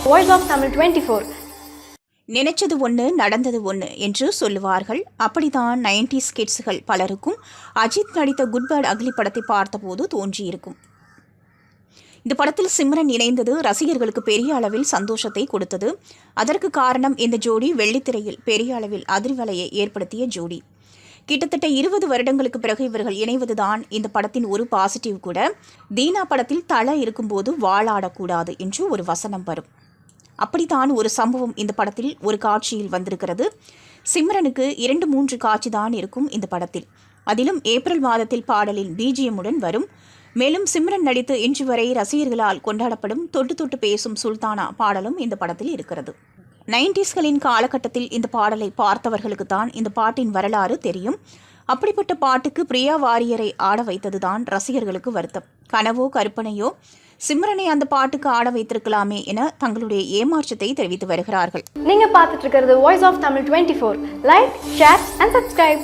Voice of Tamil 24. நினைச்சது ஒன்று நடந்தது ஒன்று என்று சொல்லுவார்கள். அப்படித்தான் 90s கிட்ஸ்கள் பலருக்கும் அஜித் நடித்த குட் பேட் அக்லி படத்தை பார்த்தபோது தோன்றியிருக்கும். இந்த படத்தில் சிம்ரன் இணைந்தது ரசிகர்களுக்கு பெரிய அளவில் சந்தோஷத்தை கொடுத்தது. அதற்கு காரணம் இந்த ஜோடி வெள்ளித்திரையில் பெரிய அளவில் அதிர்வலையை ஏற்படுத்திய ஜோடி. கிட்டத்தட்ட 20 வருடங்களுக்கு பிறகு இவர்கள் இணைவதுதான் இந்த படத்தின் ஒரு பாசிட்டிவ் கூட. தீனா படத்தில் தலை இருக்கும்போது வாளாடக்கூடாது என்று ஒரு வசனம் வரும். அப்படித்தான் ஒரு சம்பவம் இந்த படத்தில் ஒரு காட்சியில் வந்திருக்கிறது. சிம்ரனுக்கு 2-3 காட்சி தான் இருக்கும் இந்த படத்தில். அதிலும் ஏப்ரல் மாதத்தில் பாடலின் பிஜிஎம்முடன் வரும். மேலும் சிம்ரன் நடித்து இன்று வரை ரசிகர்களால் கொண்டாடப்படும் தொட்டு தொட்டு பேசும் சுல்தானா பாடலும் இந்த படத்தில் இருக்கிறது. 90ஸ்களின் காலகட்டத்தில் இந்த பாடலை பார்த்தவர்களுக்கு தான் இந்த பாட்டின் வரலாறு தெரியும். அப்படிப்பட்ட பாட்டுக்கு பிரியா வாரியரை ஆட வைத்ததுதான் ரசிகர்களுக்கு வருத்தம். கனவோ கற்பனையோ சிம்ரனை அந்த பாட்டுக்கு ஆட வைத்திருக்கலாமே என தங்களுடைய ஏமாற்றத்தை தெரிவித்து வருகிறார்கள். நீங்க பார்த்துட்டு இருக்கிறது voice of Tamil 24. Like, share and subscribe.